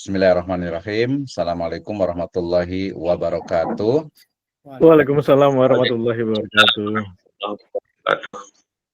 Bismillahirrahmanirrahim. Assalamualaikum warahmatullahi wabarakatuh. Waalaikumsalam warahmatullahi wabarakatuh.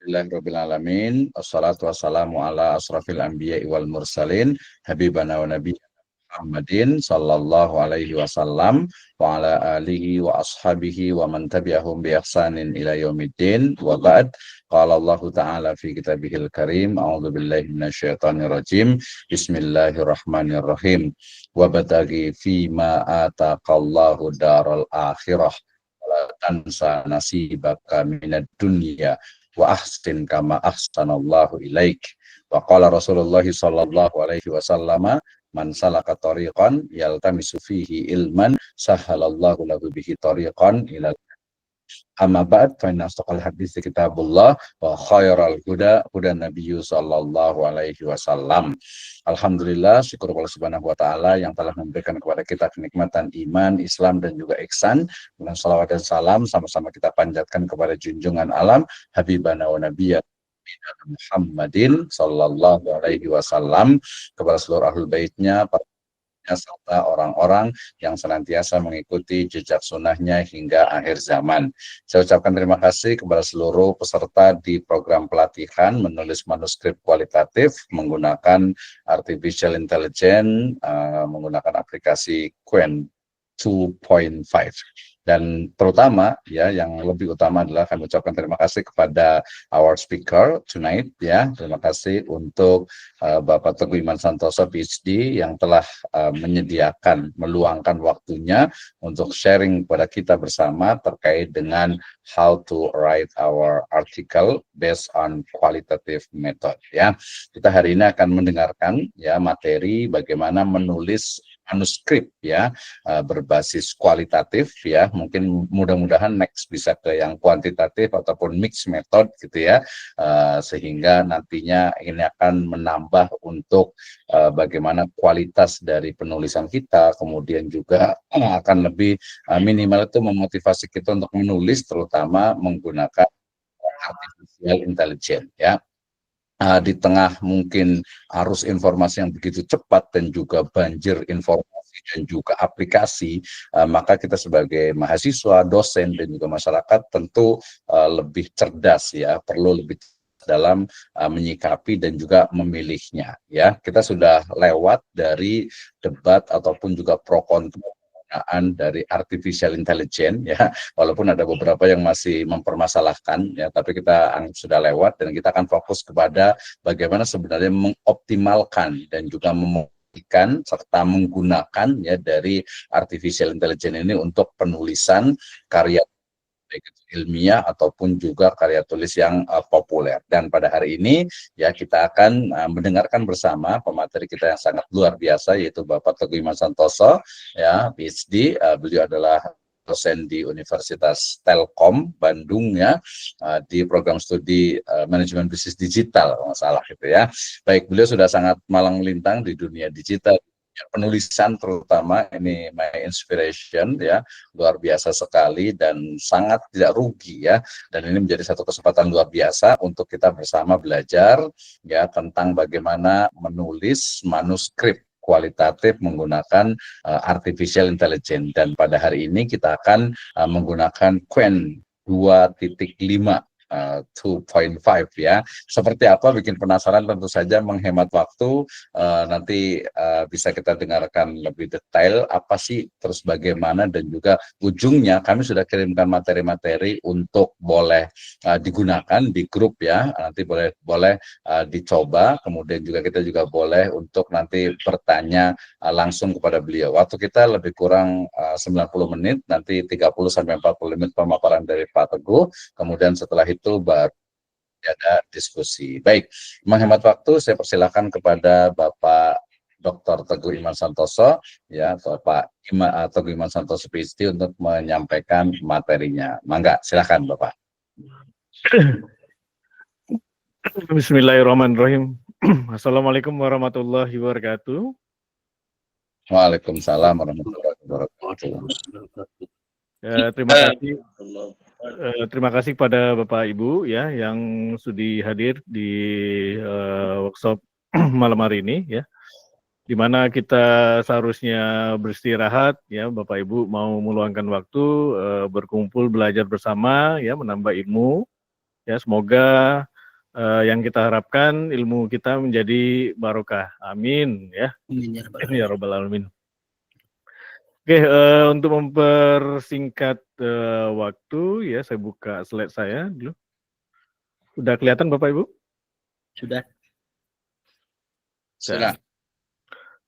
Alhamdulillahirrahmanirrahim. Assalatu wassalamu ala asrafil anbiya'i wal mursalin. Habibana wa nabiyyina Muhammadin sallallahu alaihi wasallam wa ala alihi wa ashabihi wa man tabi'ahum bi ihsanin ila yaumiddin wa ba'd. Qala Allah ta'ala fi kitabihil karim. A'udzu billahi minasyaitonir rajim. Bismillahirrahmanirrahim. Wa bataghi fi ma ataqallahu daral akhirah wa la tansa nasibaka minad dunya wa ahsin kama ahsanallahu ilaik. Wa qala Rasulullah sallallahu alaihi wasallam, man salaka tariqan yaltamisu fihi ilman sahalallahu lahu bihi tariqan ila amma ba'd fa inna astaqal hadits kitabullah wa khairal huda hudan nabiyyu sallallahu alaihi wasallam. Alhamdulillah, syukur Allah Subhanahu wa taala yang telah memberikan kepada kita kenikmatan iman, Islam dan juga ihsan. Dengan salawat dan salam sama-sama kita panjatkan kepada junjungan alam habibana wa nabiyyana Muhammadin sallallahu alaihi wasallam, kepada seluruh ahlul baitnya, serta orang-orang yang senantiasa mengikuti jejak sunnahnya hingga akhir zaman. Saya ucapkan terima kasih kepada seluruh peserta di program pelatihan menulis manuskrip kualitatif menggunakan artificial intelligence, menggunakan aplikasi Qwen 2.5. Dan terutama ya, yang lebih utama adalah kami ucapkan terima kasih kepada our speaker tonight ya. Terima kasih untuk Bapak Teguh Iman Santoso PhD yang telah meluangkan waktunya untuk sharing kepada kita bersama terkait dengan how to write our article based on qualitative method ya. Kita hari ini akan mendengarkan ya materi bagaimana menulis manuskrip ya, berbasis kualitatif ya. Mungkin mudah-mudahan next bisa ke yang kuantitatif ataupun mix method gitu ya, sehingga nantinya ini akan menambah untuk bagaimana kualitas dari penulisan kita, kemudian juga akan lebih minimal itu memotivasi kita untuk menulis terutama menggunakan artificial intelligence ya. Di tengah mungkin arus informasi yang begitu cepat dan juga banjir informasi dan juga aplikasi, maka kita sebagai mahasiswa, dosen dan juga masyarakat tentu lebih cerdas ya, perlu lebih dalam menyikapi dan juga memilihnya ya. Kita sudah lewat dari debat ataupun juga pro kontra dari artificial intelligence ya, walaupun ada beberapa yang masih mempermasalahkan ya, tapi kita sudah lewat dan kita akan fokus kepada bagaimana sebenarnya mengoptimalkan dan juga memungkinkan serta menggunakan ya dari artificial intelligence ini untuk penulisan karya baik itu ilmiah ataupun juga karya tulis yang populer. Dan pada hari ini ya kita akan mendengarkan bersama pemateri kita yang sangat luar biasa, yaitu Bapak Teguh Iman Santoso ya, PhD. Beliau adalah dosen di Universitas Telkom Bandung ya, di program studi manajemen bisnis digital kalau nggak salah gitu ya. Baik, beliau sudah sangat malang melintang di dunia digital, penulisan terutama, ini my inspiration ya, luar biasa sekali dan sangat tidak rugi ya, dan ini menjadi satu kesempatan luar biasa untuk kita bersama belajar ya tentang bagaimana menulis manuskrip kualitatif menggunakan artificial intelligence. Dan pada hari ini kita akan menggunakan Qwen 2.5 2.5 ya. Seperti apa, bikin penasaran tentu saja, menghemat waktu, nanti bisa kita dengarkan lebih detail apa sih, terus bagaimana, dan juga ujungnya kami sudah kirimkan materi-materi untuk boleh digunakan di grup ya, nanti boleh dicoba, kemudian juga kita juga boleh untuk nanti bertanya langsung kepada beliau. Waktu kita lebih kurang 90 menit, nanti 30-40 menit pemaparan dari Pak Teguh, kemudian setelah itu baru ada diskusi. Baik, menghemat waktu saya persilakan kepada Bapak Dr. Teguh Iman Santoso ya, Bapak Teguh Iman Santoso PhD untuk menyampaikan materinya. Mangga, silakan Bapak. Bismillahirrahmanirrahim. Assalamualaikum warahmatullahi wabarakatuh. Waalaikumsalam warahmatullahi wabarakatuh. Terima kasih kepada Bapak Ibu ya yang sudah hadir di workshop malam hari ini ya. di mana kita seharusnya beristirahat, ya Bapak Ibu mau meluangkan waktu berkumpul belajar bersama, ya menambah ilmu, ya semoga yang kita harapkan ilmu kita menjadi barokah, amin, ya. Amin Ya Rabbal Alamin. Oke, untuk mempersingkat waktu, ya saya buka slide saya dulu. Udah kelihatan Bapak Ibu? Sudah. Sudah.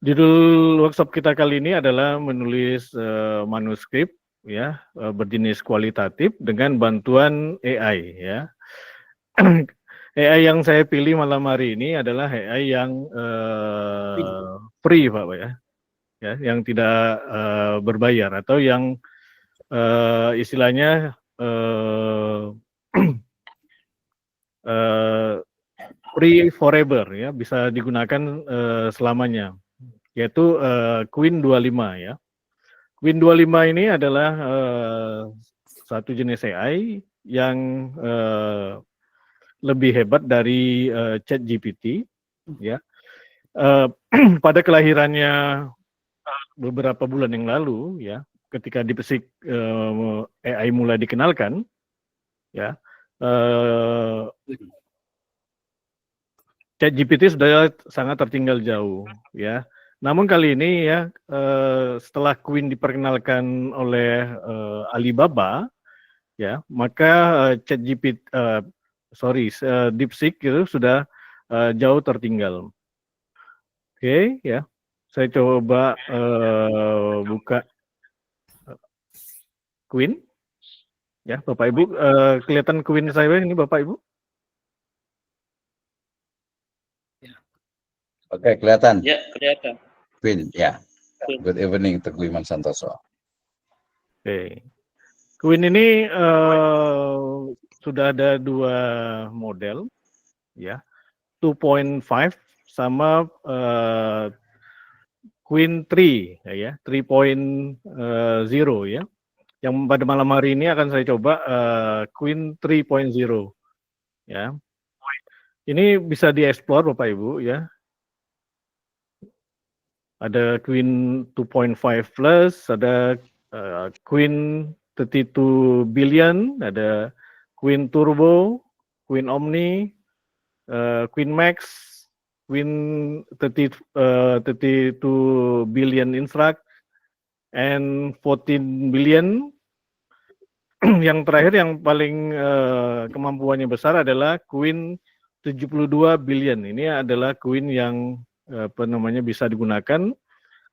Judul workshop kita kali ini adalah menulis manuskrip, ya berjenis kualitatif dengan bantuan AI, ya. AI yang saya pilih malam hari ini adalah AI yang free, Pak, ya, yang tidak berbayar atau yang istilahnya free forever, ya, bisa digunakan selamanya, yaitu Queen 25, ya. Queen 25 ini adalah satu jenis AI yang lebih hebat dari ChatGPT, ya. Pada kelahirannya beberapa bulan yang lalu, ya, ketika DeepSeek AI mulai dikenalkan, ya, ChatGPT sudah sangat tertinggal jauh, ya. Namun kali ini, ya, setelah Queen diperkenalkan oleh Alibaba, ya, maka DeepSeek itu sudah jauh tertinggal. Oke, ya. Saya coba buka Queen, ya Bapak Ibu, kelihatan Queen saya ini Bapak Ibu? Oke, kelihatan. Ya, kelihatan. Queen, ya. Good evening, Teguh Iman Santoso. Oke. Queen ini sudah ada dua model, ya, 2.5 sama Queen 3, ya, 3.0, ya. Yang pada malam hari ini akan saya coba Queen 3.0, ya. Ini bisa dieksplor Bapak Ibu, ya. Ada Queen 2.5 plus, ada Queen 32 billion, ada Queen Turbo, Queen Omni, Queen Max, Queen 32 billion instruct, and 14 billion. Yang terakhir yang paling kemampuannya besar adalah Queen 72 billion. Ini adalah Queen yang bisa digunakan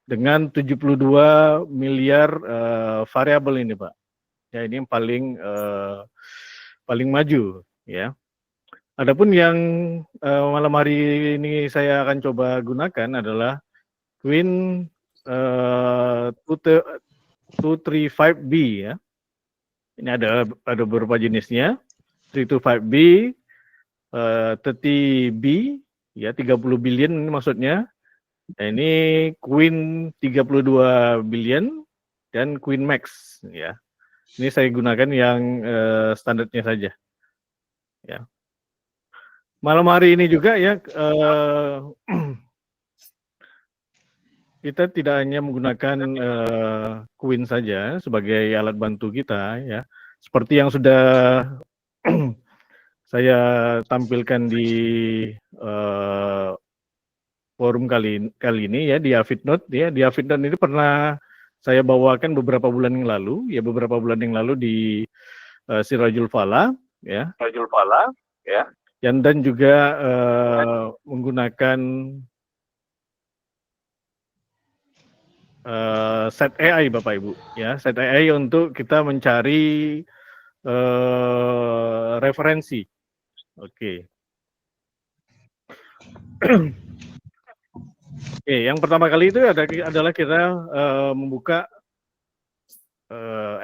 dengan 72 miliar variabel ini, Pak. Ya, ini yang paling maju, ya. Adapun yang malam hari ini saya akan coba gunakan adalah Queen 235B, ya. Ini ada beberapa jenisnya, 325B, 30B, ya 30 billion ini maksudnya. Nah, ini Queen 32 billion dan Queen Max, ya. Ini saya gunakan yang standarnya saja, ya. Malam hari ini juga, ya, kita tidak hanya menggunakan Queen saja sebagai alat bantu kita, ya. Seperti yang sudah saya tampilkan di forum kali ini, ya, di Avidnode, ya. Di Avidnode ini pernah saya bawakan beberapa bulan yang lalu, ya, di Sirajul Falah, ya. Dan juga menggunakan set AI Bapak Ibu, ya, set AI untuk kita mencari referensi. Oke. Oke, yang pertama kali itu adalah kita membuka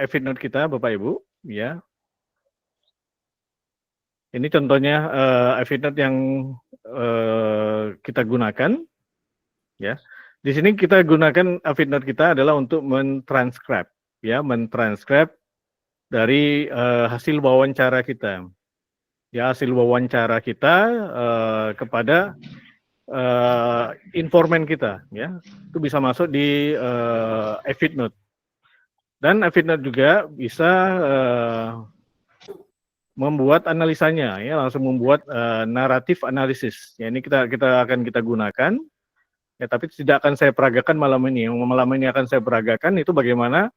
Avidnode kita Bapak Ibu, ya. Ini contohnya Avidnode yang kita gunakan, ya. Di sini kita gunakan Avidnode kita adalah untuk mentranskrip, ya, dari hasil wawancara kita, ya, hasil wawancara kita kepada informan kita, ya, itu bisa masuk di Avidnode. Dan Avidnode juga bisa membuat analisanya, ya, langsung membuat naratif analisis. Ya, ini kita akan kita gunakan, ya, tapi tidak akan saya peragakan malam ini. Yang malam ini akan saya peragakan itu bagaimana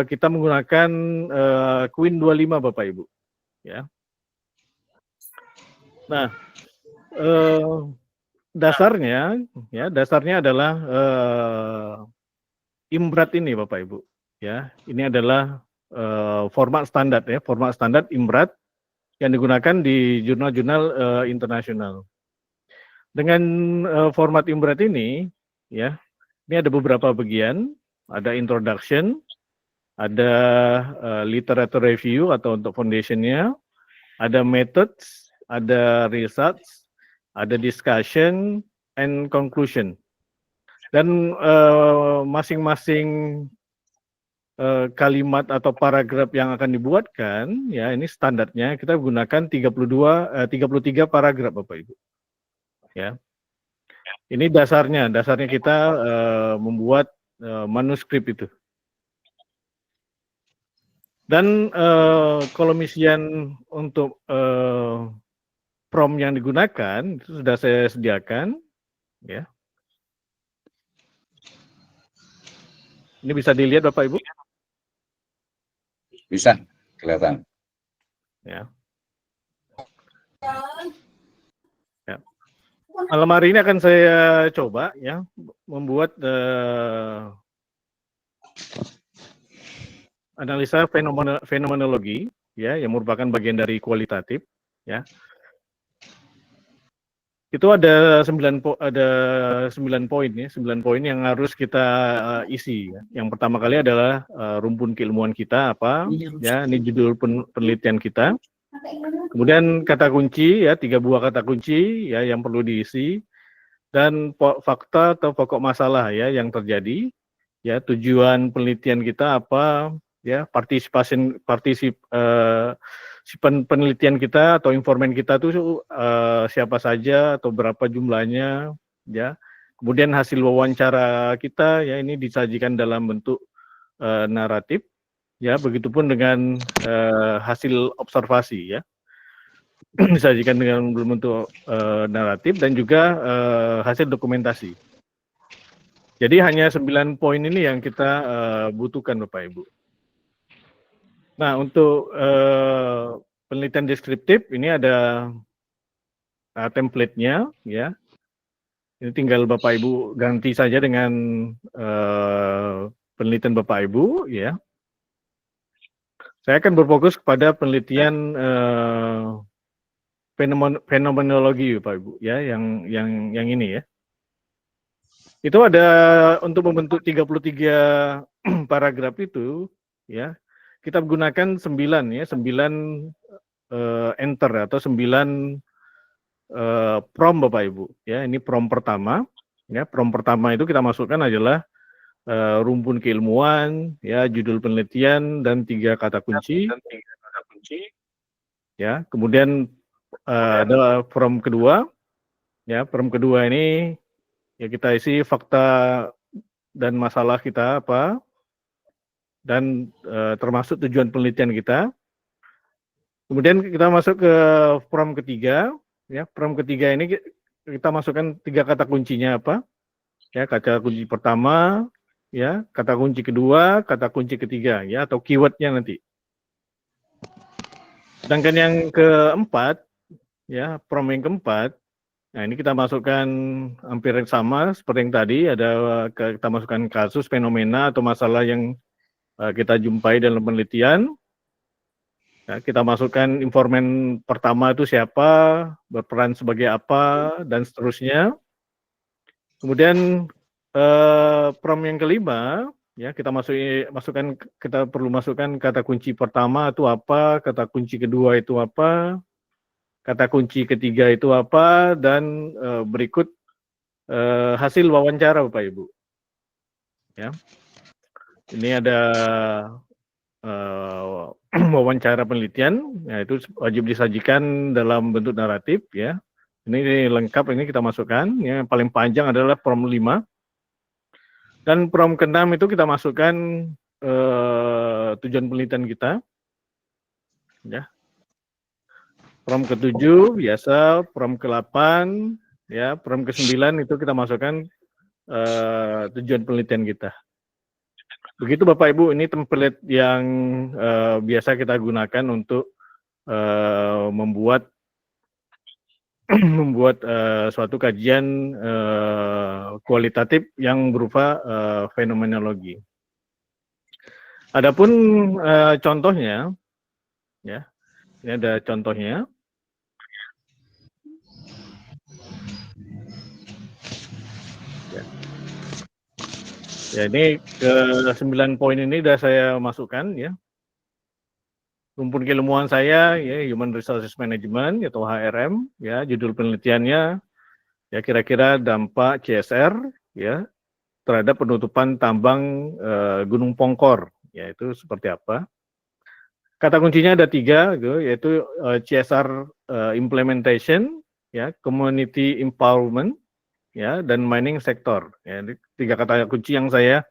kita menggunakan Queen 25, Bapak Ibu. Ya. Nah, dasarnya adalah Imbrat ini, Bapak Ibu. Ya, ini adalah format standar, ya, format standar Imbrat yang digunakan di jurnal-jurnal internasional. Dengan format Imbrat ini, ya, ini ada beberapa bagian, ada introduction, ada literature review atau untuk foundationnya, ada methods, ada results, ada discussion, and conclusion. Dan masing-masing kalimat atau paragraf yang akan dibuatkan, ya, ini standarnya kita gunakan 33 paragraf, Bapak Ibu. Ya. Ini dasarnya kita membuat manuskrip itu. Dan kalau misalnya untuk prompt yang digunakan itu sudah saya sediakan, ya. Ini bisa dilihat Bapak Ibu? Bisa, kelihatan. Ya. Ya. Malam hari ini akan saya coba, ya, membuat analisa fenomenologi, ya, yang merupakan bagian dari kualitatif, ya. Itu ada 9 poin, ya, 9 poin yang harus kita isi. Ya. Yang pertama kali adalah rumpun keilmuan kita apa, ya, ini judul penelitian kita. Kemudian kata kunci, ya, 3 buah kata kunci, ya, yang perlu diisi, dan fakta atau pokok masalah, ya, yang terjadi, ya, tujuan penelitian kita apa, ya, partisipan penelitian kita atau informan kita itu siapa saja atau berapa jumlahnya, ya. Kemudian hasil wawancara kita, ya, ini disajikan dalam bentuk naratif, ya, begitupun dengan hasil observasi, ya, disajikan dengan bentuk naratif dan juga hasil dokumentasi. Jadi hanya 9 poin ini yang kita butuhkan, Bapak Ibu. Nah, untuk penelitian deskriptif ini ada template-nya, ya. Ini tinggal Bapak Ibu ganti saja dengan penelitian Bapak Ibu, ya. Saya akan berfokus kepada penelitian fenomenologi, Bapak Ibu, ya, yang ini, ya. Itu ada untuk membentuk 33 paragraf itu, ya. Kita gunakan 9, ya, 9 enter atau 9 prompt, Bapak Ibu, ya. Ini prompt pertama, ya. Prompt pertama itu kita masukkan adalah rumpun keilmuan, ya, judul penelitian dan 3 kata kunci. Ya, kemudian ada prompt kedua, ya. Prompt kedua ini, ya, kita isi fakta dan masalah kita apa, dan termasuk tujuan penelitian kita. Kemudian kita masuk ke prompt ketiga, ya. Prompt ketiga ini kita masukkan 3 kata kuncinya apa, ya, kata kunci pertama, ya, kata kunci kedua, kata kunci ketiga, ya, atau keywordnya nanti. Sedangkan yang keempat, ya, prompt yang keempat, nah ini kita masukkan hampir sama seperti yang tadi, ada kita masukkan kasus, fenomena atau masalah yang kita jumpai dalam penelitian. Ya, kita masukkan informan pertama itu siapa, berperan sebagai apa, dan seterusnya. Kemudian prompt yang kelima, ya, kita perlu masukkan kata kunci pertama itu apa, kata kunci kedua itu apa, kata kunci ketiga itu apa, dan berikut hasil wawancara, Bapak Ibu. Ya, ini ada wawancara penelitian, ya, itu wajib disajikan dalam bentuk naratif, ya. Ini lengkap, ini kita masukkan. Yang paling panjang adalah prom 5. Dan prom ke-6 itu kita masukkan tujuan penelitian kita. Ya. Prom ke-7 biasa, prom ke-8, ya, prom ke-9 itu kita masukkan tujuan penelitian kita. Begitu Bapak Ibu, ini template yang biasa kita gunakan untuk membuat suatu kajian kualitatif yang berupa fenomenologi. Adapun contohnya, ya, ini ada contohnya. Ya, ini ke 9 poin ini sudah saya masukkan, ya. Rumpun keilmuan saya, ya, Human Resources Management atau HRM, ya, judul penelitiannya, ya, kira-kira dampak CSR, ya, terhadap penutupan tambang Gunung Pongkor, ya, itu seperti apa. Kata kuncinya ada 3, gitu, yaitu CSR implementation, ya, community empowerment, ya, dan mining sector. Ya, ini 3 kata kunci yang saya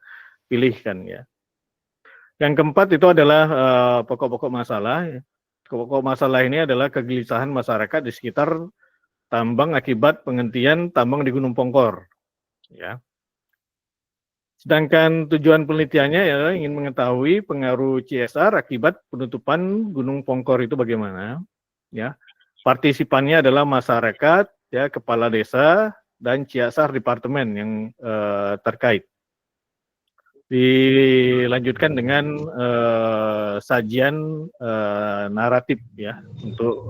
pilihkan, ya. Yang keempat itu adalah pokok-pokok masalah. Pokok masalah ini adalah kegelisahan masyarakat di sekitar tambang akibat penghentian tambang di Gunung Pongkor. Ya. Sedangkan tujuan penelitiannya adalah ingin mengetahui pengaruh CSR akibat penutupan Gunung Pongkor itu bagaimana. Ya. Partisipannya adalah masyarakat, ya, kepala desa, dan CSR departemen yang terkait. Dilanjutkan dengan sajian naratif, ya, untuk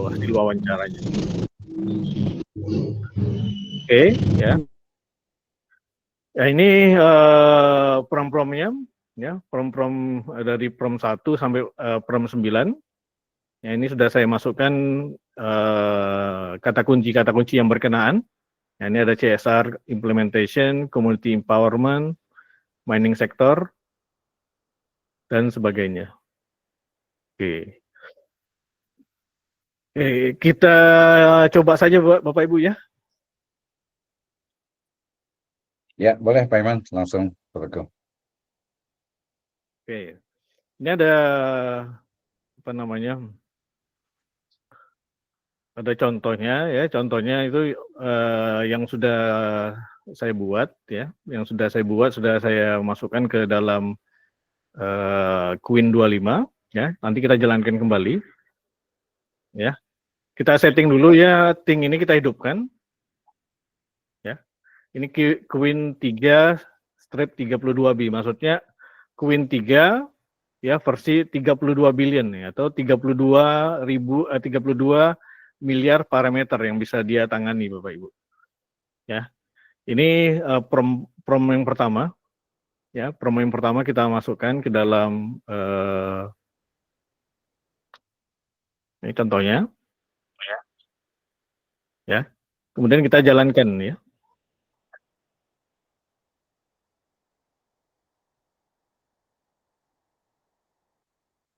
hasil wawancaranya. Oke, ya. Ya, ini prom-promnya, ya, prom-prom dari prom 1 sampai prom 9. Ya, ini sudah saya masukkan kata kunci yang berkenaan. Ya, ini ada CSR implementation, community empowerment, mining sector, dan sebagainya. Oke. Kita coba saja Bapak Ibu, ya. Ya, boleh Pak Iman, langsung bergabung. Oke. Ini ada apa namanya? Ada contohnya, ya. Contohnya itu yang sudah saya buat, ya. Yang sudah saya masukkan ke dalam Queen 25, ya. Nanti kita jalankan kembali. Ya. Kita setting dulu, ya, ting ini kita hidupkan. Ya. Ini Queen 3 strip 32B, maksudnya Queen 3, ya, versi 32 billion, ya, atau 32 miliar parameter yang bisa dia tangani, Bapak Ibu. Ya. Ini prom yang pertama. Ya, prom yang pertama kita masukkan ke dalam ini contohnya. Ya. Kemudian kita jalankan, ya.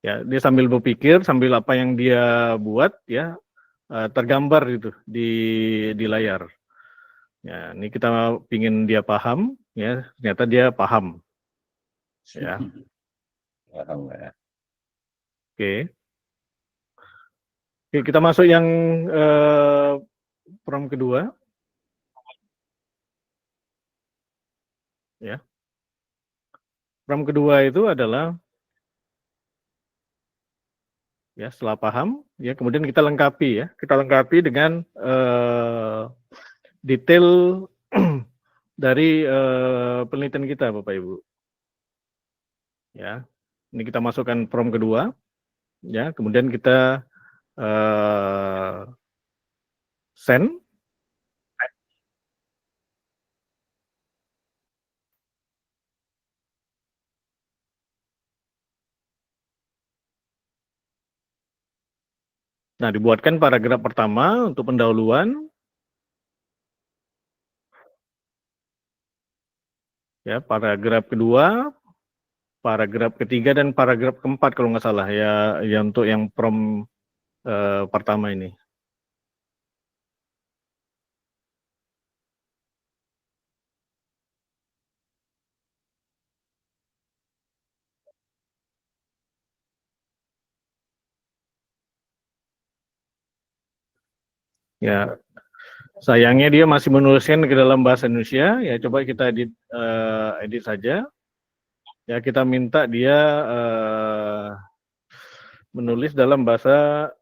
Ya, dia sambil berpikir, sambil apa yang dia buat, ya, tergambar itu di layar. Ya, ini kita pingin dia paham, ya, ternyata dia paham. Ya. Paham, ya. Oke. Oke, kita masuk yang prom kedua. Ya. Prom kedua itu adalah, ya, setelah paham, ya, kemudian kita lengkapi, ya. Kita lengkapi dengan detail dari penelitian kita, Bapak Ibu. Ya. Ini kita masukkan prom kedua, ya, kemudian kita send. Nah, dibuatkan paragraf pertama untuk pendahuluan. Ya, paragraf kedua, paragraf ketiga, dan paragraf keempat kalau nggak salah, ya, ya, untuk yang prom pertama ini. Ya, sayangnya dia masih menuliskan ke dalam bahasa Indonesia. Ya, coba kita edit saja. Ya, kita minta dia menulis dalam bahasa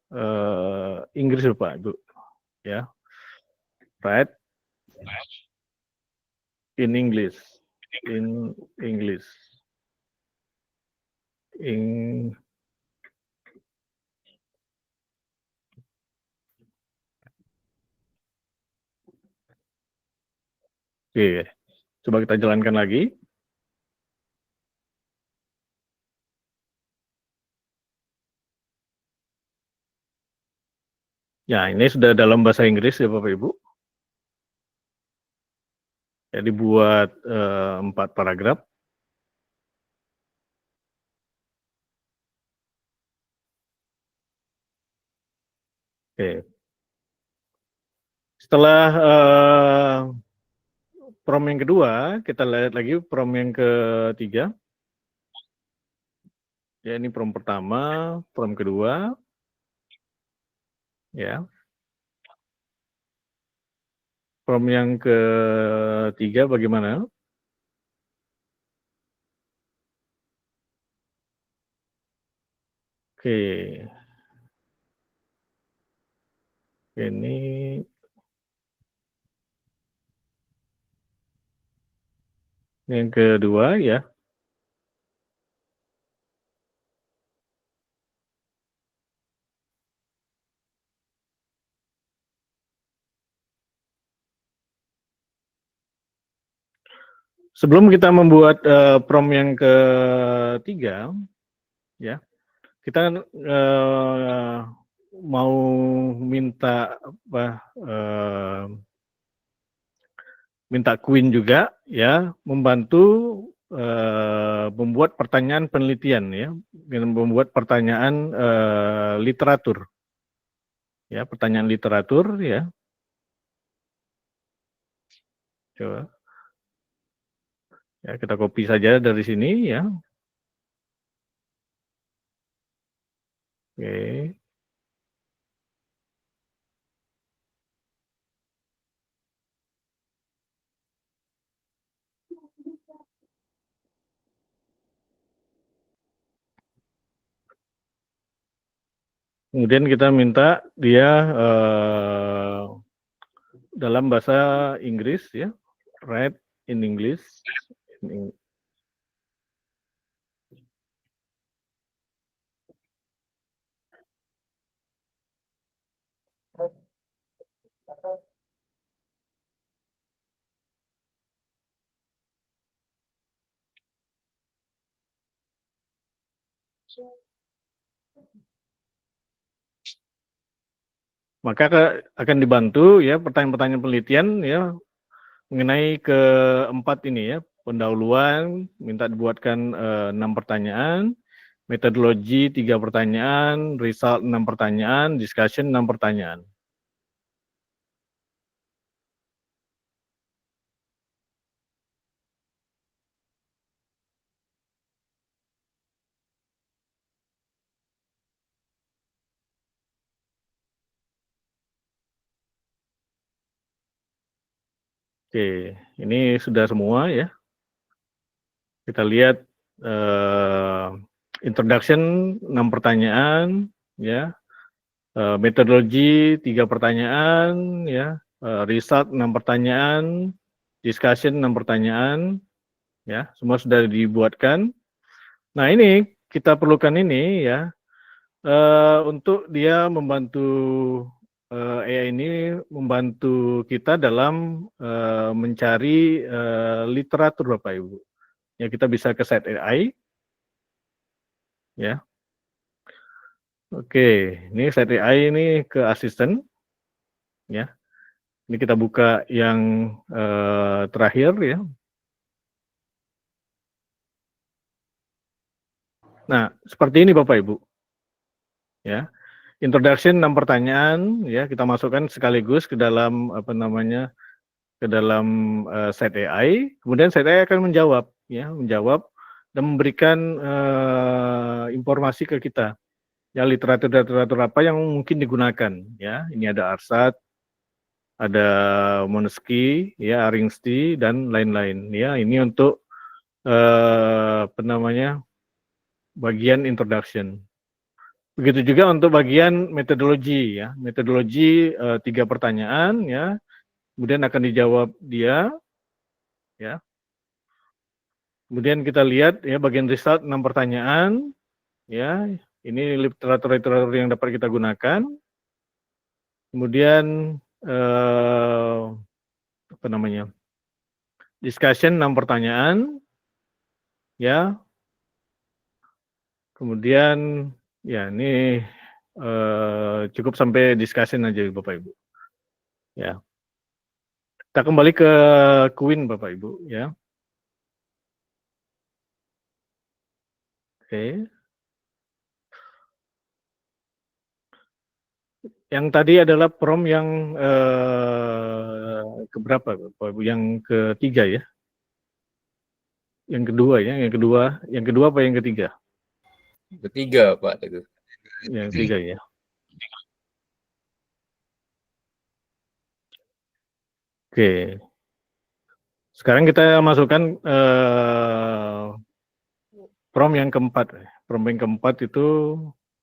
Inggris, Pak, Ibu. Ya, write in English, in English, in Oke, coba kita jalankan lagi. Ya, ini sudah dalam bahasa Inggris ya Bapak Ibu. Ya, dibuat 4 paragraf. Oke. Setelah prom yang kedua, kita lihat lagi prom yang ketiga. Ya, ini prom pertama, prom kedua. Ya. Prom yang ketiga bagaimana? Oke. Ini yang kedua ya. Sebelum kita membuat prom yang ketiga, ya, kita mau minta minta Queen juga ya membantu membuat pertanyaan penelitian ya, dengan membuat pertanyaan literatur, ya, pertanyaan literatur ya. Coba. Ya, kita copy saja dari sini ya. Oke. Kemudian kita minta dia dalam bahasa Inggris ya, write in English. Maka akan dibantu ya pertanyaan-pertanyaan penelitian ya mengenai keempat ini ya, pendahuluan minta dibuatkan 6 pertanyaan, metodologi 3 pertanyaan, result 6 pertanyaan, discussion 6 pertanyaan. Oke, ini sudah semua ya. Kita lihat introduction 6 pertanyaan ya, metodologi 3 pertanyaan ya, result 6 pertanyaan, discussion 6 pertanyaan ya, semua sudah dibuatkan. Nah, ini kita perlukan ini ya untuk dia membantu AI ini membantu kita dalam mencari literatur Bapak Ibu. Ya, kita bisa ke site AI ya. Oke, ini site AI ini ke asisten ya. Ini kita buka yang terakhir ya. Nah, seperti ini Bapak Ibu. Ya. Introduction 6 pertanyaan ya, kita masukkan sekaligus ke dalam apa namanya? Ke dalam site AI. Kemudian site AI akan menjawab ya, menjawab dan memberikan informasi ke kita. Ya, literatur apa yang mungkin digunakan ya. Ini ada ARSAT ada Monesky, ya, Aringsti, dan lain-lain. Ya, ini untuk apa namanya, bagian introduction. Begitu juga untuk bagian metodologi, ya. Metodologi 3 pertanyaan, ya. Kemudian akan dijawab dia, ya. Kemudian kita lihat ya bagian result 6 pertanyaan, ya. Ini literatur yang dapat kita gunakan. Kemudian apa namanya, discussion 6 pertanyaan, ya. Kemudian ya ini cukup sampai discussion aja Bapak Ibu. Ya. Kita kembali ke Queen Bapak Ibu, ya. Oke. Yang tadi adalah prom yang keberapa Bapak Ibu? Yang ketiga ya? Yang kedua ya? Yang kedua apa yang ketiga? Ketiga Pak itu. Yang ketiga ya. Oke. Sekarang kita masukkan prom yang keempat. Prom yang keempat itu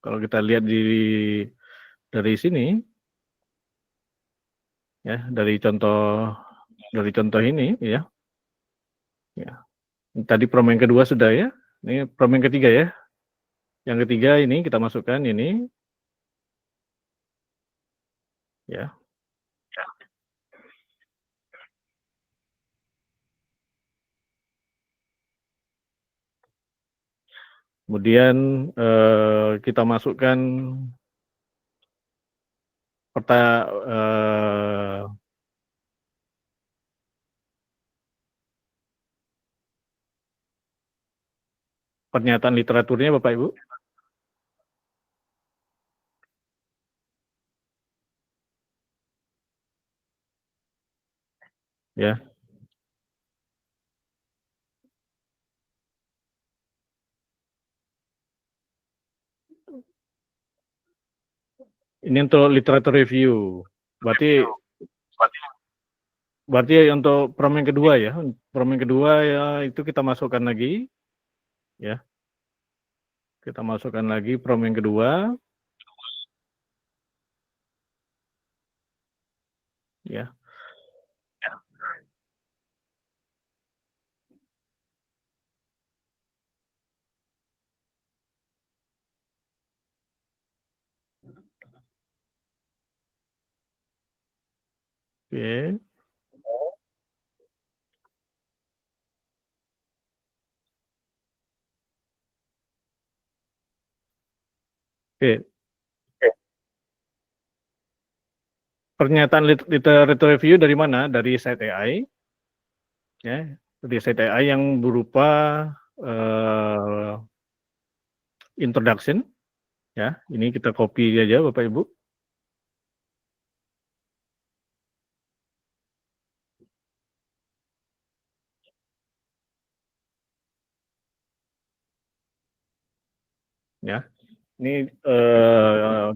kalau kita lihat dari sini, ya, dari contoh ini, ya. Tadi prom yang kedua sudah ya. Ini prom yang ketiga ya. Yang ketiga ini kita masukkan ini, ya. Kemudian kita masukkan pernyataan literaturnya Bapak Ibu. Ya. Ini untuk literatur review. Berarti untuk prom yang kedua ya. Prom yang kedua ya itu kita masukkan lagi. Ya. Kita masukkan lagi prom yang kedua. Ya. Oke. Oke. Pernyataan literatur review dari mana? Dari site AI. Ya, dari site AI yang berupa introduction. Ya, ini kita copy aja Bapak Ibu. Ya, ini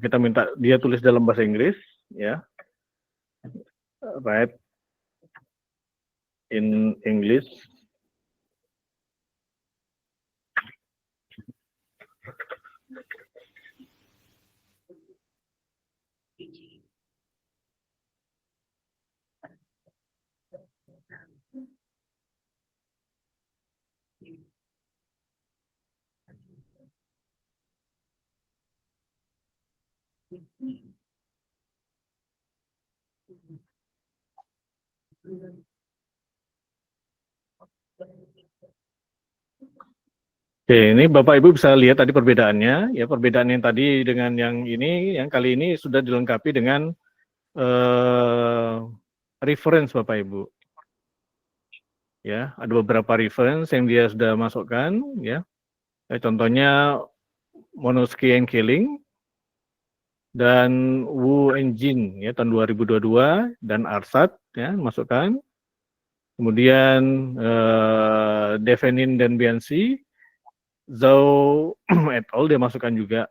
kita minta dia tulis dalam bahasa Inggris, ya, write in English. Oke, ini Bapak Ibu bisa lihat tadi perbedaannya, ya, perbedaan yang tadi dengan yang ini, yang kali ini sudah dilengkapi dengan reference Bapak Ibu. Ya, ada beberapa reference yang dia sudah masukkan, ya. Contohnya Monosky and Killing dan Wu and Jin ya tahun 2022 dan Arsat ya masukkan. Kemudian Devenin dan Biansi, Zhou et al dia masukkan juga.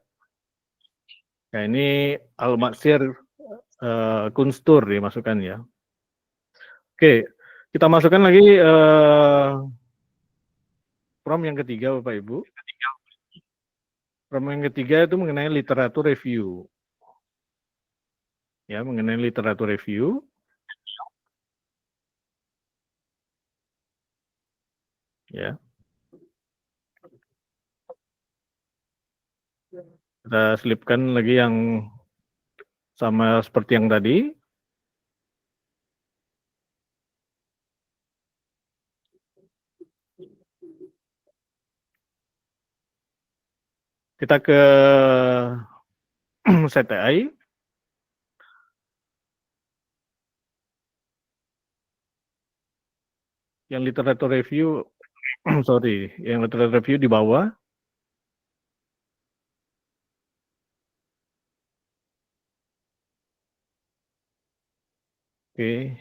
Nah, ini Al-Maksir Kunstur dimasukkan ya. Oke, kita masukkan lagi prompt yang ketiga Bapak Ibu. Prompt yang ketiga itu mengenai literatur review. Ya, mengenai literatur review. Ya. Kita selipkan lagi yang sama seperti yang tadi. Kita ke CTI. Yang literatur review, sorry, yang literatur review di bawah. Oke.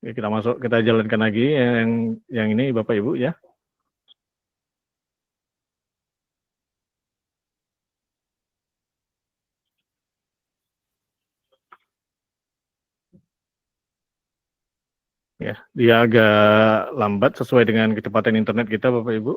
Oke, kita masuk, kita jalankan lagi yang ini Bapak Ibu ya. Ya, dia agak lambat sesuai dengan kecepatan internet kita Bapak Ibu.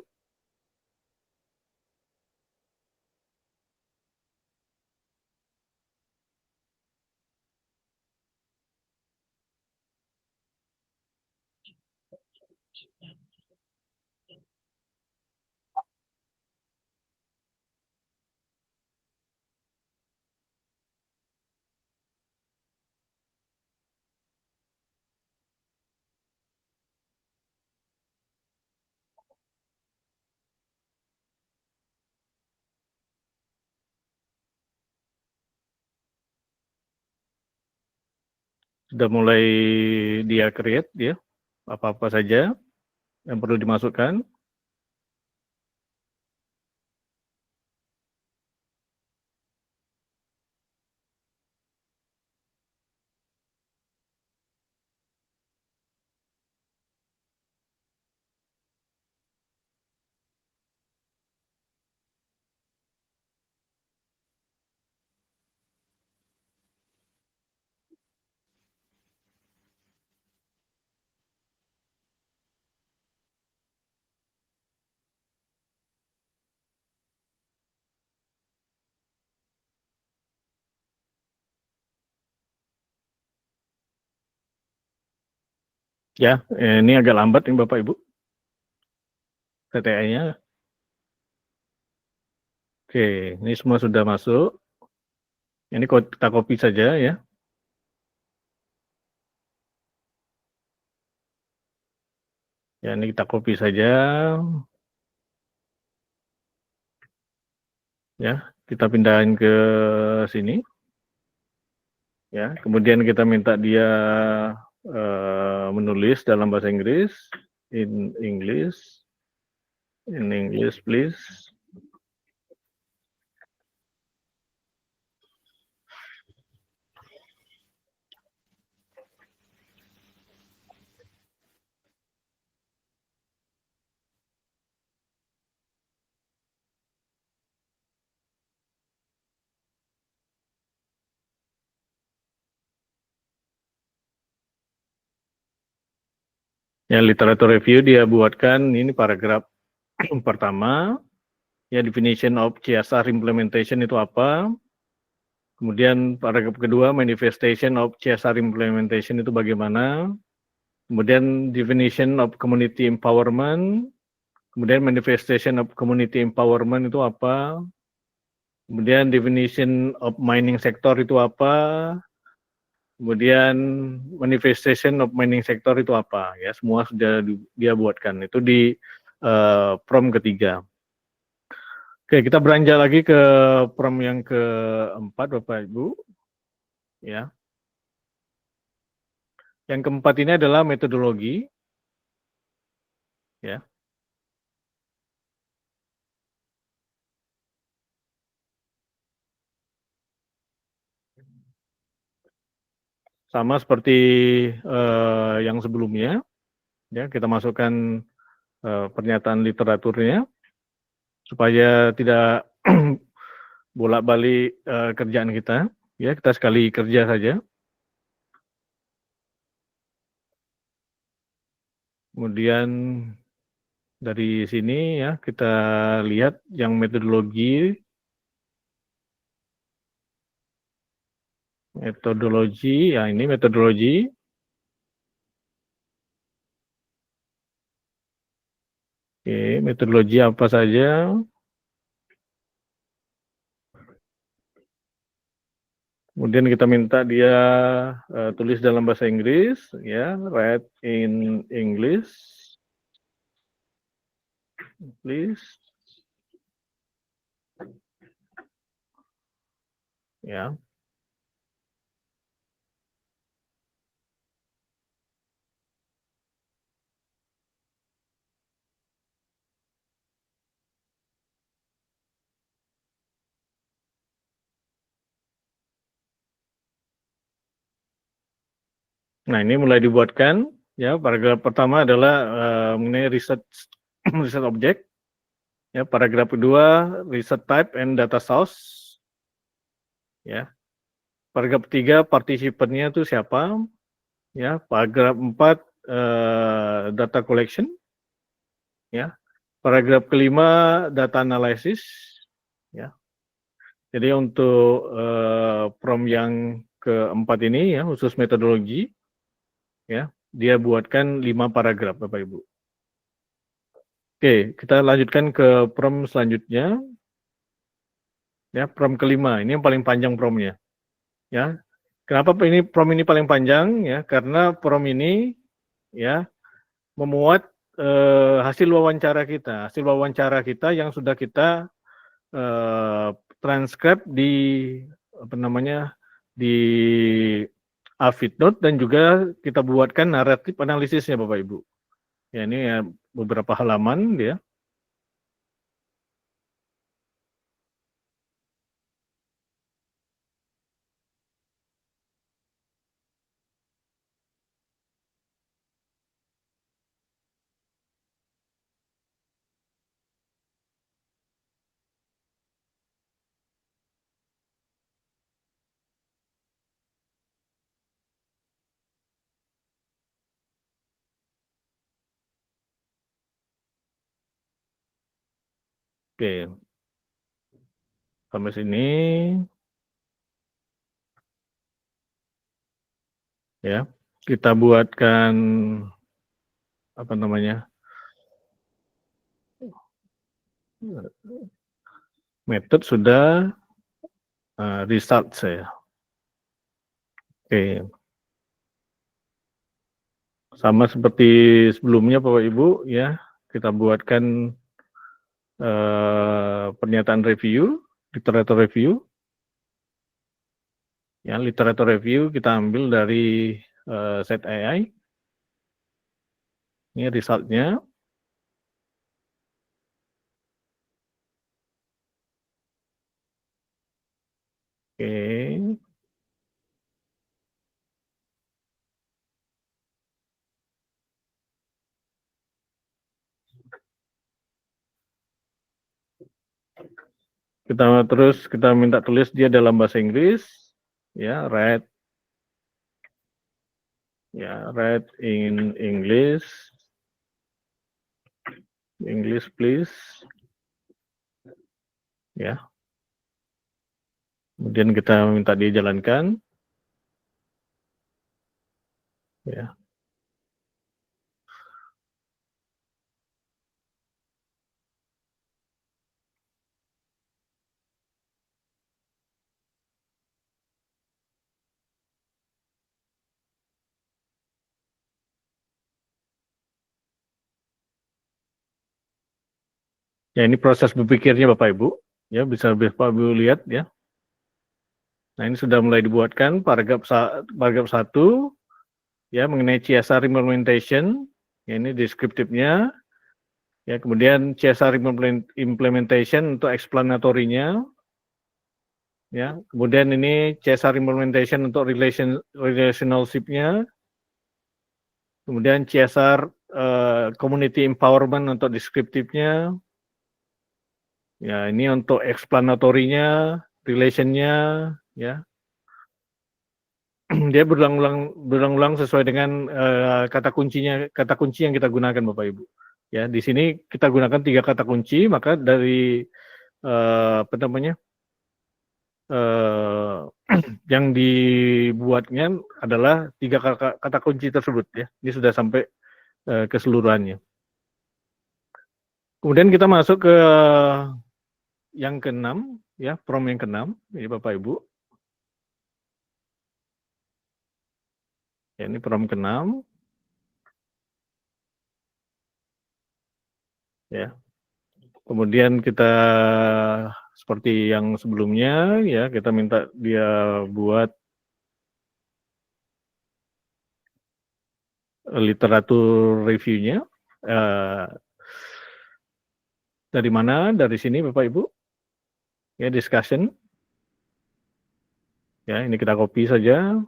Sudah mulai dia create ya, apa-apa saja yang perlu dimasukkan. Ya, ini agak lambat nih Bapak Ibu. CTI-nya. Oke, ini semua sudah masuk. Ini kita copy saja ya. Ya, ini kita copy saja. Ya, kita pindahin ke sini. Ya, kemudian kita minta dia menulis dalam bahasa Inggris, in English, please. Ya, literatur review dia buatkan ini paragraf pertama. Ya, definition of CSR implementation itu apa? Kemudian paragraf kedua, manifestation of CSR implementation itu bagaimana? Kemudian definition of community empowerment. Kemudian manifestation of community empowerment itu apa? Kemudian definition of mining sector itu apa? Kemudian manifestation of mining sector itu apa? Ya, semua sudah dia buatkan. Itu di prompt ketiga. Oke, kita beranjak lagi ke prompt yang keempat, Bapak Ibu. Ya. Yang keempat ini adalah metodologi. Ya. sama seperti yang sebelumnya, ya kita masukkan pernyataan literaturnya supaya tidak bolak-balik kerjaan kita, ya kita sekali kerja saja. Kemudian dari sini ya kita lihat yang metodologi, ya ini metodologi. Oke, metodologi apa saja? Kemudian kita minta dia tulis dalam bahasa Inggris, ya, write in English, please. Ya. Nah, ini mulai dibuatkan, ya. Paragraf pertama adalah mengenai research object. Ya, paragraf kedua research type and data source. Ya. Paragraf ketiga partisipannya itu siapa? Ya, paragraf 4 data collection. Ya. Paragraf kelima data analysis. Ya. Jadi untuk prompt yang keempat ini ya khusus metodologi, ya dia buatkan 5 paragraf Bapak Ibu. Oke, kita lanjutkan ke prompt selanjutnya. Ya, prompt kelima, ini yang paling panjang prompt-nya. Ya, kenapa ini prompt ini paling panjang? Ya, karena prompt ini ya memuat hasil wawancara kita yang sudah kita transkrip di di Avid Note dan juga kita buatkan naratif analisisnya Bapak Ibu. Ya ini ya beberapa halaman dia. Oke. Sampai sini. Ya. Kita buatkan apa namanya? Method sudah, result saya. Oke. Sama seperti sebelumnya Bapak Ibu ya, kita buatkan pernyataan review, literatur review. Ya, literatur review kita ambil dari Set AI. Ini resultnya. Oke. Kita minta tulis dia dalam bahasa Inggris, ya, write in English, please, ya. Kemudian kita minta dia jalankan, ya. Ya, ini proses berpikirnya Bapak Ibu, ya bisa Bapak Ibu lihat ya. Nah, ini sudah mulai dibuatkan paragraf 1 ya mengenai CSR implementation. Ya, ini deskriptifnya. Ya, kemudian CSR implementation untuk explanatorinya. ya. Kemudian ini CSR implementation untuk relationship-nya. Kemudian CSR community empowerment untuk deskriptifnya. Ya, ini untuk explanatory-nya, relation-nya, ya. Dia berulang-ulang sesuai dengan kata kunci yang kita gunakan, Bapak Ibu. Ya, di sini kita gunakan 3 kata kunci, maka dari apa namanya? Yang dibuatnya adalah 3 kata kunci tersebut, ya. Ini sudah sampai keseluruhannya. Kemudian kita masuk ke yang ke-6, ya, prompt yang ke-6, ini Bapak Ibu. Ya, ini prompt ke-6. Ya. Kemudian kita seperti yang sebelumnya, ya, kita minta dia buat literatur review-nya. Dari mana? Dari sini Bapak Ibu. Ya, discussion. Ya, ini kita copy saja.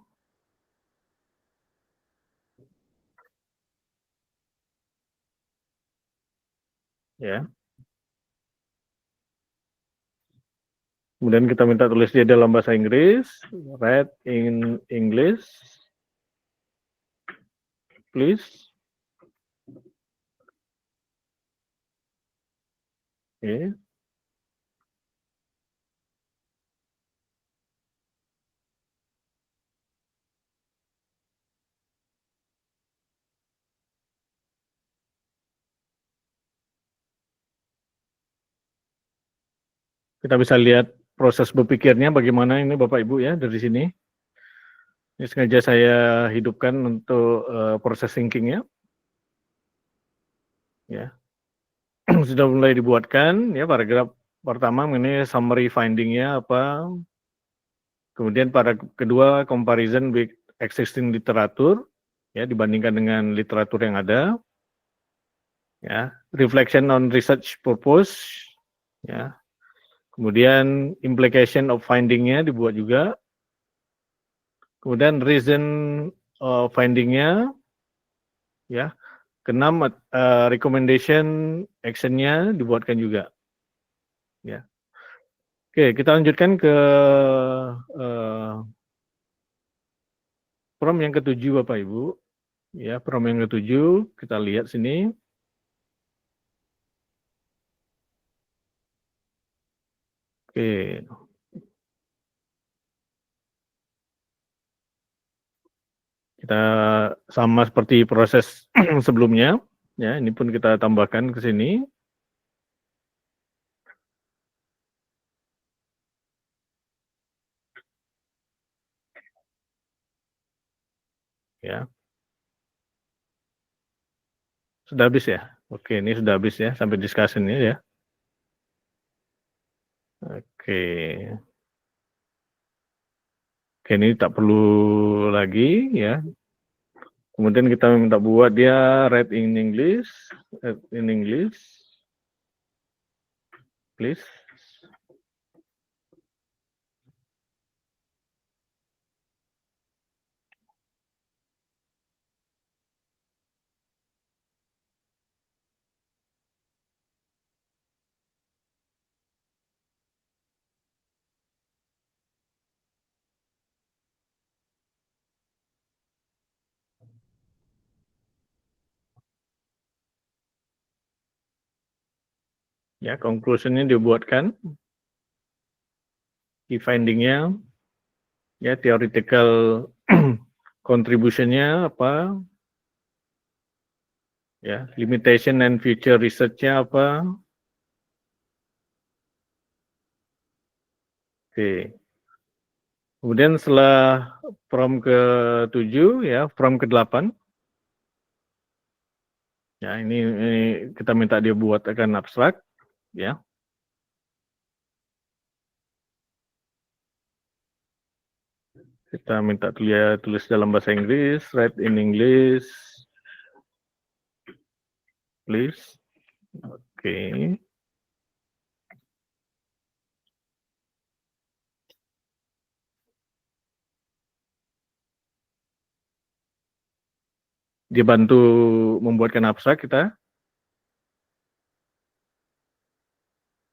Ya. Kemudian kita minta tulis dia dalam bahasa Inggris. Write in English, please. Oke. Kita bisa lihat proses berpikirnya bagaimana ini Bapak Ibu, ya, dari sini. Ini sengaja saya hidupkan untuk proses thinking-nya. Ya. Sudah mulai dibuatkan, ya, paragraf pertama mengenai summary finding-nya apa. Kemudian pada kedua, comparison with existing literatur, ya, dibandingkan dengan literatur yang ada. Ya, reflection on research purpose, ya. Kemudian implication of finding-nya dibuat juga. Kemudian reason of finding-nya, ya. Keenam, recommendation action-nya dibuatkan juga. Ya. Oke, kita lanjutkan ke prompt yang ke-7 Bapak Ibu. Ya, prompt yang ke-7 kita lihat sini. Oke. Kita sama seperti proses sebelumnya, ya, ini pun kita tambahkan ke sini. Ya. Sudah habis ya? Oke, ini sudah habis ya sampai discussion-nya ya. Oke. Oke, ini tak perlu lagi ya. Kemudian kita minta buat dia read in English, please. Ya, conclusion-nya dibuatkan. Key finding-nya, ya, theoretical contribution-nya apa, ya, limitation and future research-nya apa. Oke. Kemudian setelah prompt ke-7, ya, prompt ke-8. Ya, ini kita minta dia buat akan abstrak, ya. Kita minta dia tulis dalam bahasa Inggris, write in English, please. Oke. dibantu membuatkan abstrak kita.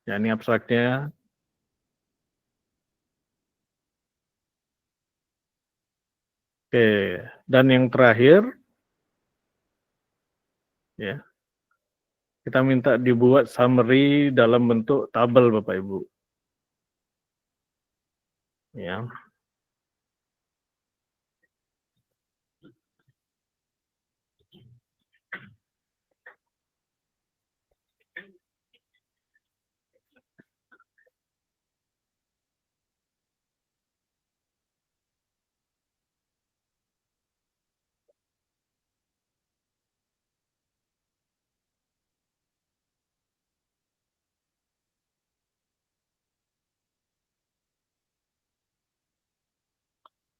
Ya, ini abstraknya. Oke, dan yang terakhir, ya, kita minta dibuat summary dalam bentuk tabel, Bapak Ibu. Ya.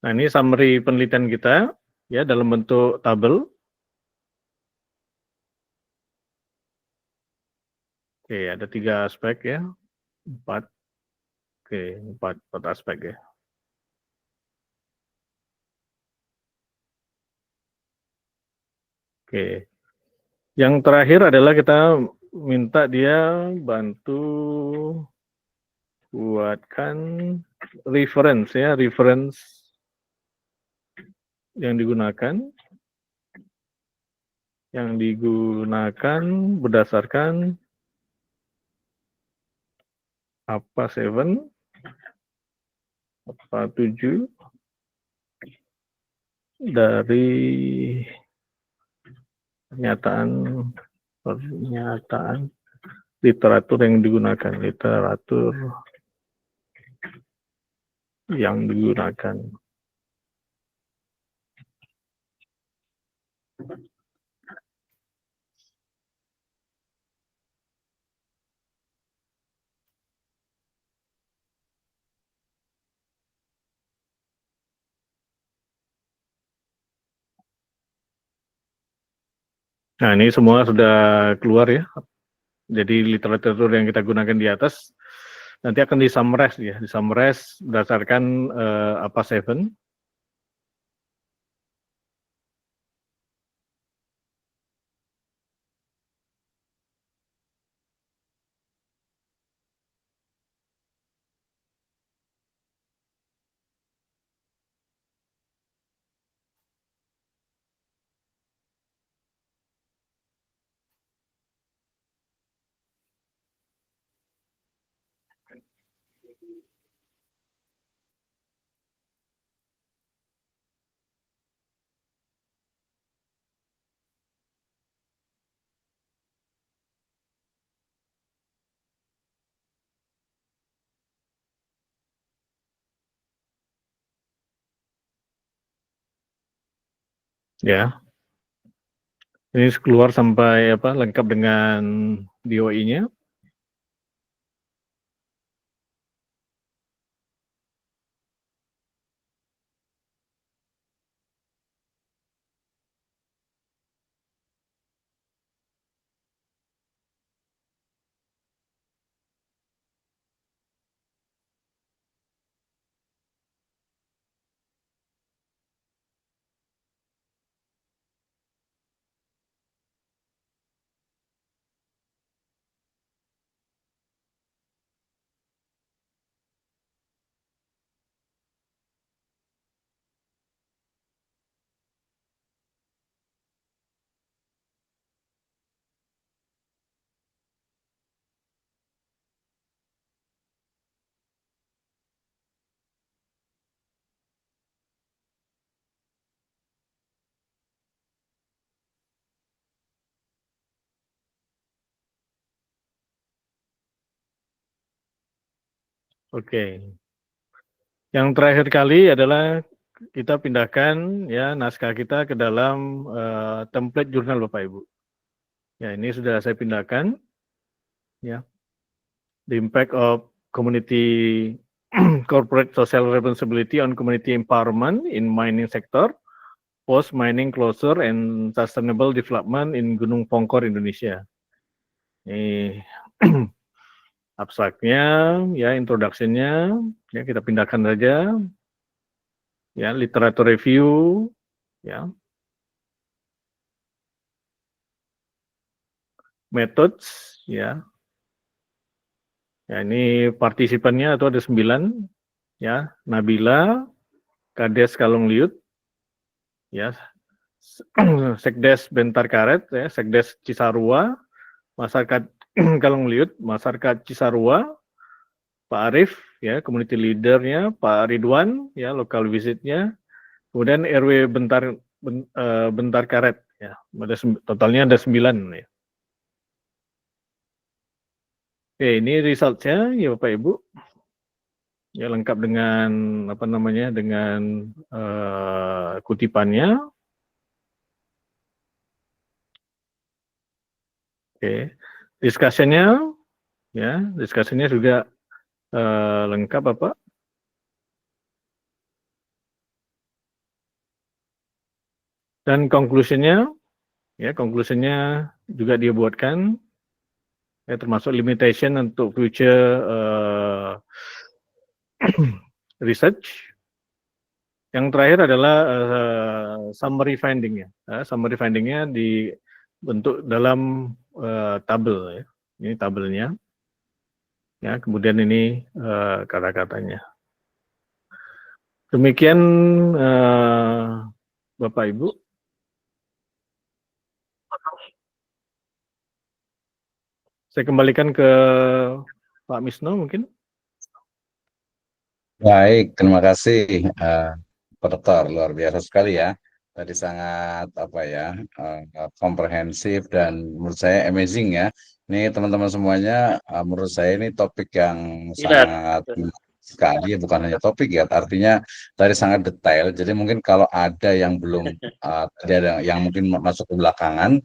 Nah, ini summary penelitian kita, ya, dalam bentuk tabel. Oke, ada 3 aspek ya, 4. Oke, 4 aspek ya. Oke, yang terakhir adalah kita minta dia bantu buatkan reference ya, reference yang digunakan berdasarkan apa 7, apa 7 dari pernyataan literatur yang digunakan. Nah, ini semua sudah keluar ya. Jadi literatur yang kita gunakan di atas nanti akan disummarize ya, disummarize berdasarkan apa 7. Ya. Ini keluar sampai lengkap dengan DOI-nya. Oke. Yang terakhir kali adalah kita pindahkan ya naskah kita ke dalam template jurnal Bapak Ibu. Ya, ini sudah saya pindahkan. Ya. The impact of community corporate social responsibility on community empowerment in mining sector, post mining closure and sustainable development in Gunung Pongkor, Indonesia. Ini abstraknya, ya, introduction-nya, ya, kita pindahkan saja. Ya, literatur review, ya. methods, ya. Ya, ini partisipannya itu ada 9, ya. Nabila, Kades Kalong Liut, ya. Sekdes Bentar Karet, ya. Sekdes Cisarua, masyarakat Kalong Liut, masyarakat Cisarua, Pak Arif, ya, community leadernya, Pak Ridwan, ya, local visitnya, kemudian RW Bentar Karet, ya, totalnya ada 9, ya. Oke, ini resultnya ya Bapak Ibu, ya lengkap dengan apa namanya, dengan kutipannya. Oke, discussion-nya, ya, discussion-nya juga lengkap Bapak. Dan conclusion-nya, ya, conclusion-nya juga dia buatkan, ya, termasuk limitation untuk future research. Yang terakhir adalah summary finding-nya. Summary finding-nya dibentuk dalam tabel, ya. Ini tabelnya. Ya, kemudian ini kata-katanya. Demikian Bapak Ibu. Saya kembalikan ke Pak Misno mungkin. Baik, terima kasih Dokter, luar biasa sekali ya. Tadi sangat apa ya, komprehensif dan menurut saya amazing ya. Ini teman-teman semuanya, menurut saya ini topik yang sangat menarik sekali, bukan hanya topik ya, artinya tadi sangat detail. Jadi mungkin kalau ada yang belum, ada yang mungkin masuk ke belakangan,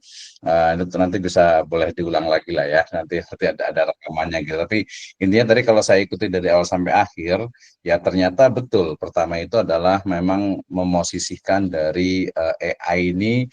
itu nanti bisa boleh diulang lagi lah ya. Nanti ada rekamannya gitu. Tapi intinya tadi kalau saya ikuti dari awal sampai akhir, ya ternyata betul. Pertama itu adalah memang memosisikan dari AI ini